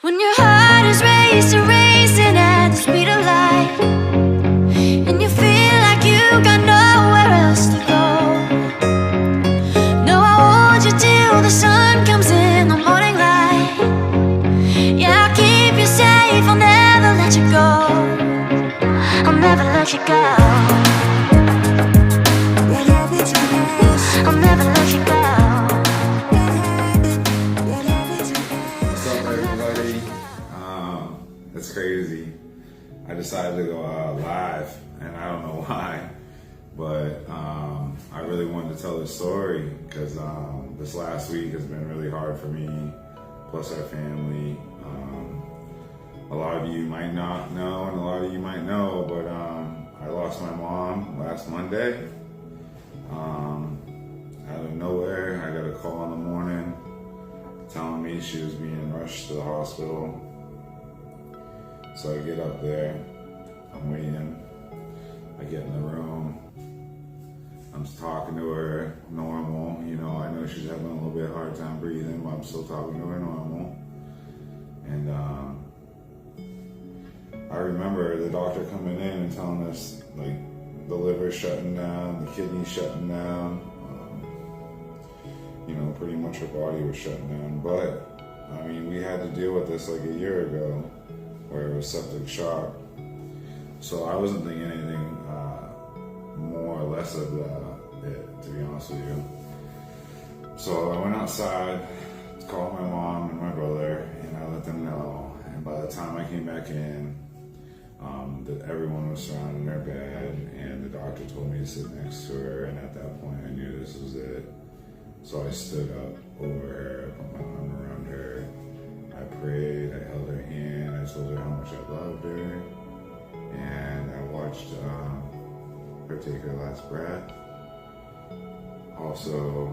When your heart is racing, racing at the speed of light, and you feel like you got nowhere else to go. No, I'll hold you till the sun comes in the morning light. Yeah, I'll keep you safe, I'll never let you go. I'll never let you go. I'll never let you go. It's crazy. I decided to go live, and I don't know why, but I really wanted to tell this story because this last week has been really hard for me, plus our family. A lot of you might not know, and a lot of you might know, but I lost my mom last Monday. Out of nowhere, I got a call in the morning telling me she was being rushed to the hospital. So I get up there, I'm waiting, I get in the room, I'm talking to her normal, you know, I know she's having a little bit hard time breathing, but I'm still talking to her normal. And I remember the doctor coming in and telling us, like, the liver's shutting down, the kidney's shutting down, you know, pretty much her body was shutting down. But, I mean, we had to deal with this like a year ago, where it was septic shock. So I wasn't thinking anything more or less of it, to be honest with you. So I went outside, called my mom and my brother, and I let them know. And by the time I came back in, everyone was surrounding her bed, and the doctor told me to sit next to her, and at that point I knew this was it. So I stood up over her, I put my arm around her, I prayed, I held her hand, I told her how much I loved her, and I watched her take her last breath. Also,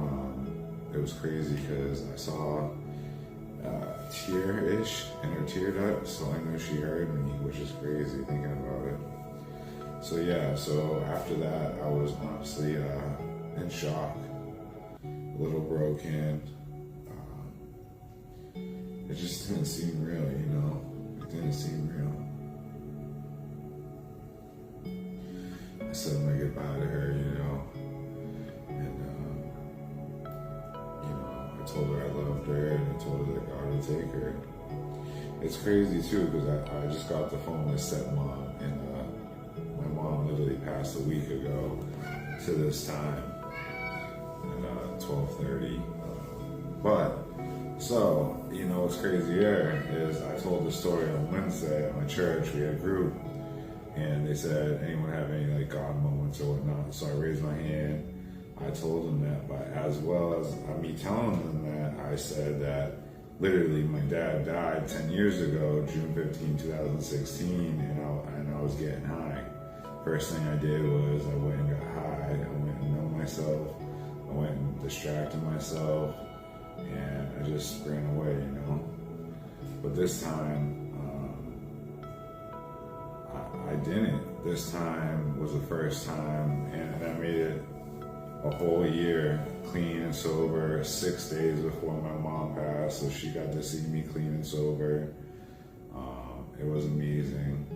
it was crazy because I saw tear-ish in her tear duct, so I know she heard me, which is crazy thinking about it. So yeah, so after that, I was honestly in shock, a little broken. It just didn't seem real, you know? It didn't seem real. I said my goodbye to her, you know? And, you know, I told her I loved her, and I told her that God would take her. It's crazy, too, because I just got the phone with stepmom, and my mom literally passed a week ago to this time at 12:30. So, you know, what's crazy here is I told the story on Wednesday at my church. We had a group, and they said, anyone have any like God moments or whatnot? So I raised my hand. I told them that, but as well as me telling them that, I said that literally my dad died 10 years ago, June 15, 2016, and I was getting high. First thing I did was I went and got high. I went and numbed myself. I went and distracted myself. And I just ran away, you know. But this time, I didn't. This time was the first time, and I made it a whole year clean and sober, 6 days before my mom passed, so she got to see me clean and sober. It was amazing.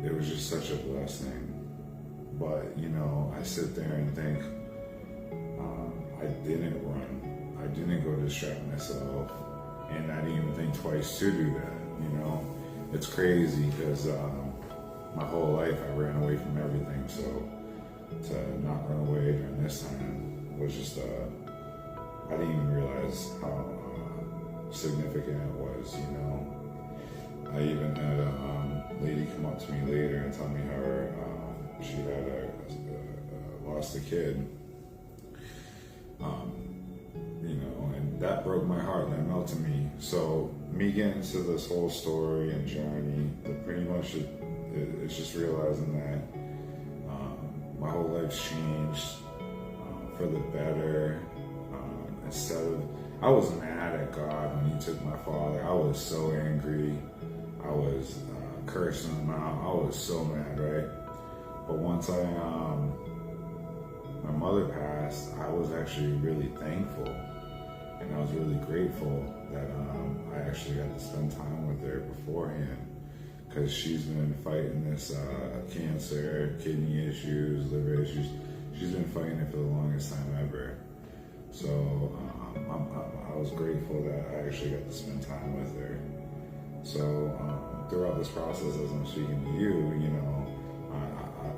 It was just such a blessing. But, you know, I sit there and think, I didn't run. I didn't go distract myself, and I didn't even think twice to do that, you know? It's crazy because my whole life I ran away from everything, so to not run away during this time was just, I didn't even realize how significant it was, you know? I even had a lady come up to me later and tell me how she had lost a kid. You know, and that broke my heart, that melted me. So me getting into this whole story and journey, pretty much it's just realizing that my whole life's changed for the better. Instead of, I was mad at God when He took my father. I was so angry. I was cursing Him out. I was so mad, right? But once my mother passed, I was actually really thankful, and I was really grateful that I actually got to spend time with her beforehand, because she's been fighting this cancer, kidney issues, liver issues. She's been fighting it for the longest time ever. So I was grateful that I actually got to spend time with her. So throughout this process, as I'm speaking to you, you know,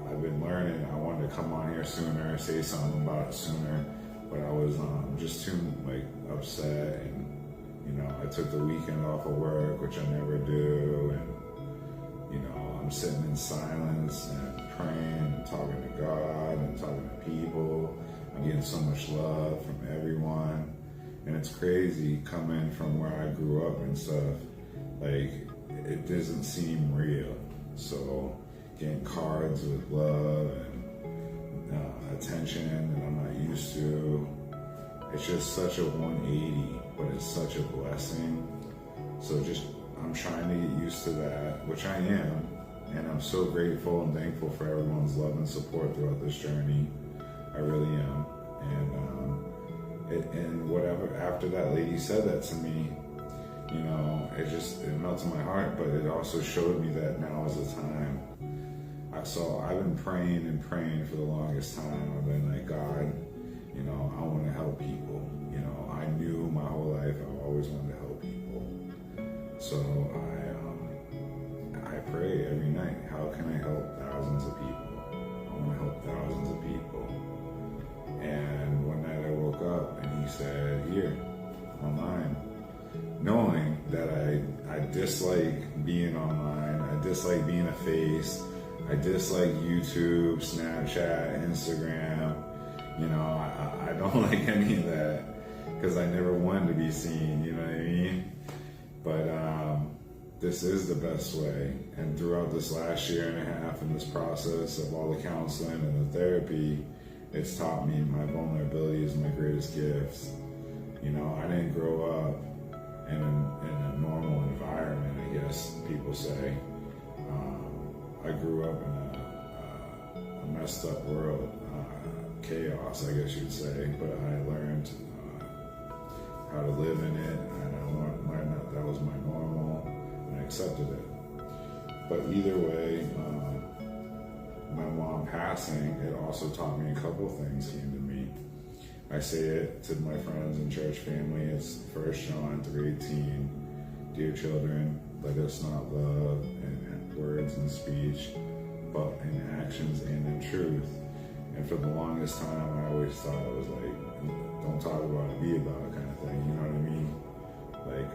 I've been learning. I wanted to come on here sooner, say something about it sooner, but I was just too upset, and you know, I took the weekend off of work, which I never do, and you know, I'm sitting in silence and praying and talking to God and talking to people. I'm getting so much love from everyone, and it's crazy coming from where I grew up and stuff. Like, it doesn't seem real. So getting cards with love and attention that I'm not used to, it's just such a 180, but it's such a blessing. So I'm trying to get used to that, which I am, and I'm so grateful and thankful for everyone's love and support throughout this journey. I really am. And whatever, after that lady said that to me, you know, it melted my heart, but it also showed me that now is the time. So I've been praying for the longest time. I've been like, God, you know, I want to help people. You know, I knew my whole life I always wanted to help people. So I pray every night, how can I help thousands of people? I want to help thousands of people. And one night I woke up and he said, here, online. Knowing that I dislike being online, I dislike being a face, I dislike YouTube, Snapchat, Instagram. You know, I don't like any of that, because I never wanted to be seen, you know what I mean? But this is the best way. And throughout this last year and a half in this process of all the counseling and the therapy, it's taught me my vulnerability is my greatest gift. You know, I didn't grow up in a normal environment, I guess people say. I grew up in a messed up world, chaos, I guess you'd say, but I learned how to live in it, and I learned that was my normal, and I accepted it. But either way, my mom passing, it also taught me a couple things came to me. I say it to my friends and church family. It's 1 John 3:18. Dear children, let us not love in words and speech, but in actions and in truth. And for the longest time, I always thought it was like, don't talk about it, be about it kind of thing. You know what I mean? Like,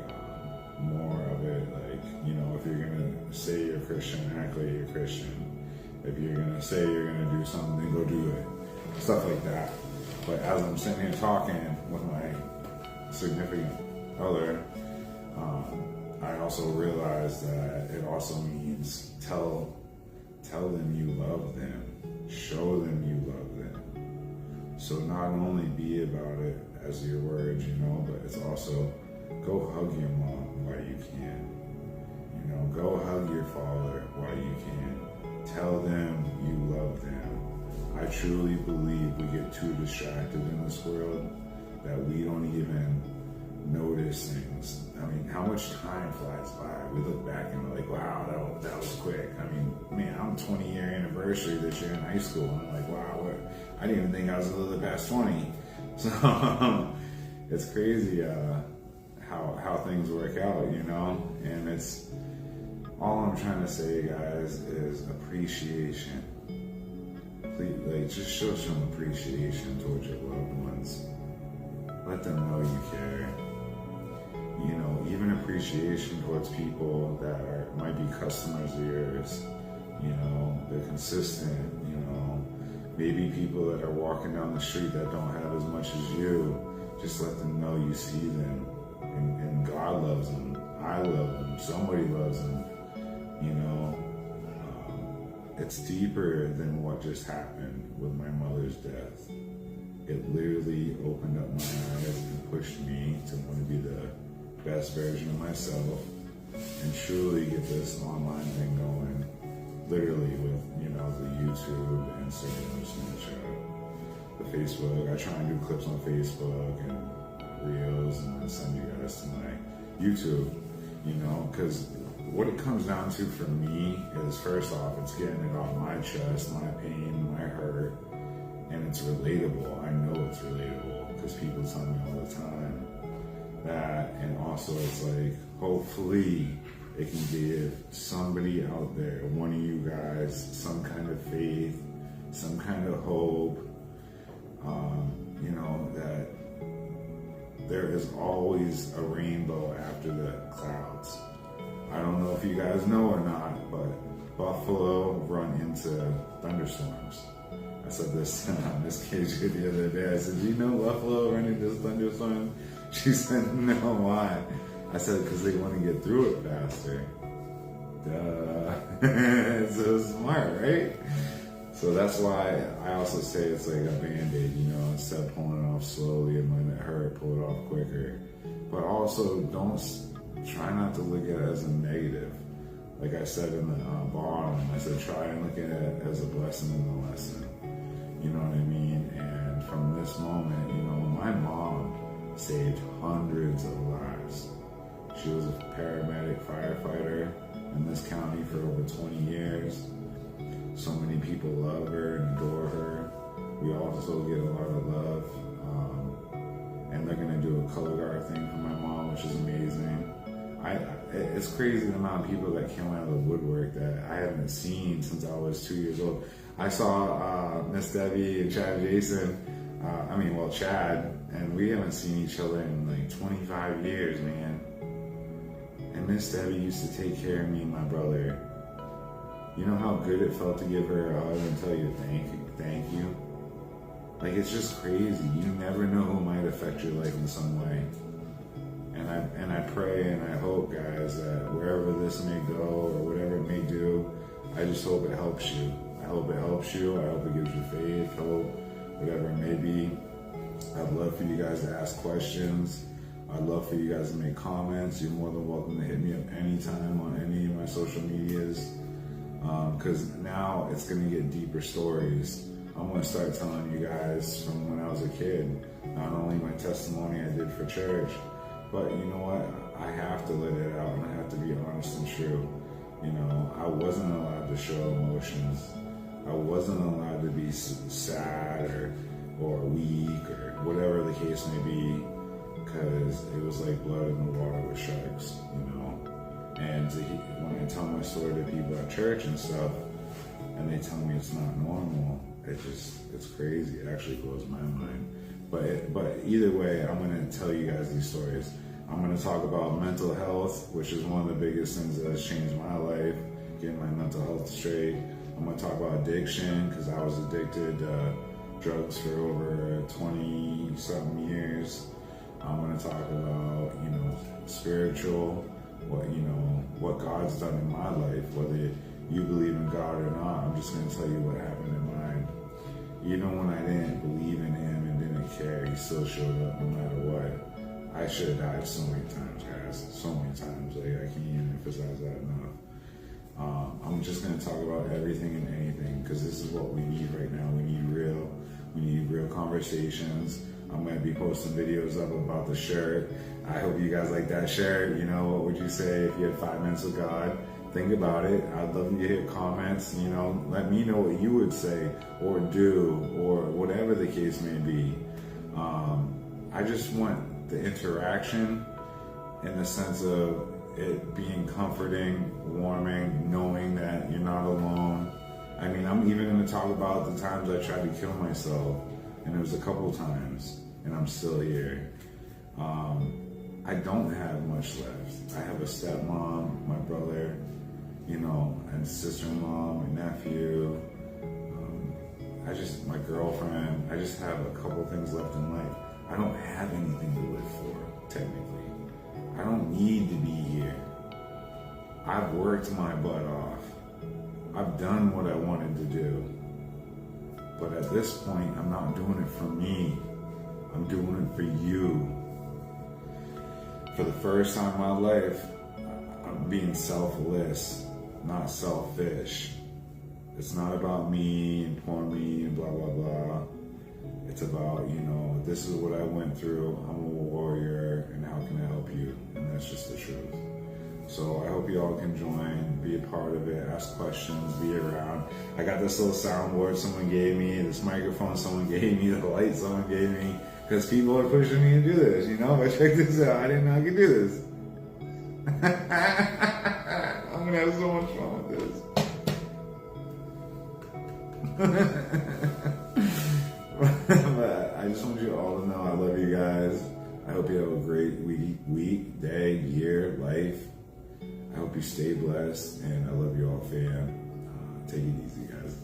more of it, like, you know, if you're gonna say you're Christian, act like you're Christian. If you're gonna say you're gonna do something, then go do it. Stuff like that. But as I'm sitting here talking with my significant other, I also realized that it also means tell them you love them, show them you love them. So not only be about it as your words, you know, but it's also go hug your mom while you can. You know, go hug your father while you can. Tell them you love them. I truly believe we get too distracted in this world that we don't even notice things. I mean, how much time flies by? We look back and we're like, wow, that was quick. I mean, man, I'm 20-year anniversary this year in high school, and I'm like, wow, I didn't even think I was a little past 20. So it's crazy how things work out, you know? And it's, all I'm trying to say, guys, is appreciation. Please, like, just show some appreciation towards your loved ones. Let them know you care. You know, even appreciation towards people that might be customers of yours. You know, they're consistent. You know, maybe people that are walking down the street that don't have as much as you. Just let them know you see them, and God loves them. I love them. Somebody loves them. You know, it's deeper than what just happened with my mother's death. It literally opened up my eyes and pushed me to want to be the best version of myself and truly get this online thing going. Literally with, you know, the YouTube, the Instagram, Snapchat, the Facebook. I try and do clips on Facebook and Reels, and then send you guys to my YouTube. you know, because what it comes down to for me is, first off, it's getting it off my chest, my pain, my hurt, and it's relatable. I know it's relatable because people tell me all the time that, and also it's like, hopefully it can give somebody out there, one of you guys, some kind of faith, some kind of hope, you know, that there is always a rainbow after the clouds. I don't know if you guys know or not, but Buffalo run into thunderstorms. I said this on Miss KJ the other day. I said, do you know Buffalo run into thunderstorms? She said, no, why? I said, because they want to get through it faster. Duh. So smart, right? So that's why I also say it's like a Band-Aid, you know, instead of pulling it off slowly and letting it hurt, pull it off quicker. But also try not to look at it as a negative. Like I said in the bottom, I said try and look at it as a blessing and a lesson. You know what I mean? And from this moment, you know, my mom saved hundreds of lives. She was a paramedic firefighter in this county for over 20 years. So many people love her and adore her. We also get a lot of love. And they're gonna do a color guard thing for my mom, which is amazing. It's crazy the amount of people that came out of the woodwork that I haven't seen since I was 2 years old. I saw Miss Debbie and Chad Jason, Chad, and we haven't seen each other in like 25 years, man. And Miss Debbie used to take care of me and my brother. You know how good it felt to give her a hug and tell you thank you? Like, it's just crazy. You never know who might affect your life in some way. And I pray and I hope, guys, that wherever this may go or whatever it may do, I just hope it helps you. I hope it helps you. I hope it gives you faith, hope, whatever it may be. I'd love for you guys to ask questions. I'd love for you guys to make comments. You're more than welcome to hit me up anytime on any of my social medias. Because now it's going to get deeper stories. I'm going to start telling you guys from when I was a kid, not only my testimony I did for church, but you know what? I have to let it out and I have to be honest and true. You know, I wasn't allowed to show emotions. I wasn't allowed to be sad or weak or whatever the case may be, because it was like blood in the water with sharks, you know. And when I tell my story to people at church and stuff, and they tell me it's not normal, it's crazy. It actually blows my mind. But either way, I'm going to tell you guys these stories. I'm going to talk about mental health, which is one of the biggest things that has changed my life, getting my mental health straight. I'm going to talk about addiction, because I was addicted to drugs for over 20-something years. I'm going to talk about, you know, spiritual, what God's done in my life, whether you believe in God or not. I'm just going to tell you what happened in mine. Even when I didn't believe in Him and didn't care, He still showed up no matter what. I should have died so many times, guys. So many times. Like, I can't even emphasize that enough. I'm just going to talk about everything and anything, because this is what we need right now. We need real conversations. I'm going to be posting videos up about the shirt. I hope you guys like that shirt. You know, what would you say if you had 5 minutes with God? Think about it. I'd love to hear comments. You know, let me know what you would say or do, or whatever the case may be. I just want the interaction in the sense of it being comforting, warming, knowing that you're not alone. I mean, I'm even going to talk about the times I tried to kill myself, and it was a couple times, and I'm still here. I don't have much left. I have a stepmom, my brother, you know, and sister-in-law, my nephew, my girlfriend. I just have a couple things left in life. I don't have anything to live for, technically. I don't need to be here. I've worked my butt off. I've done what I wanted to do. But at this point, I'm not doing it for me. I'm doing it for you. For the first time in my life, I'm being selfless, not selfish. It's not about me and poor me and blah, blah, blah. It's about, you know, this is what I went through. I'm a warrior, and how can I help you? And that's just the truth. So I hope you all can join, be a part of it, ask questions, be around. I got this little soundboard someone gave me, this microphone someone gave me, the light someone gave me, because people are pushing me to do this, you know? But check this out, I didn't know I could do this. I'm gonna have so much fun with this. But I just want you all to know I love you guys. I hope you have a great week, day, year, life. I hope you stay blessed, and I love you all, fam. Take it easy, guys.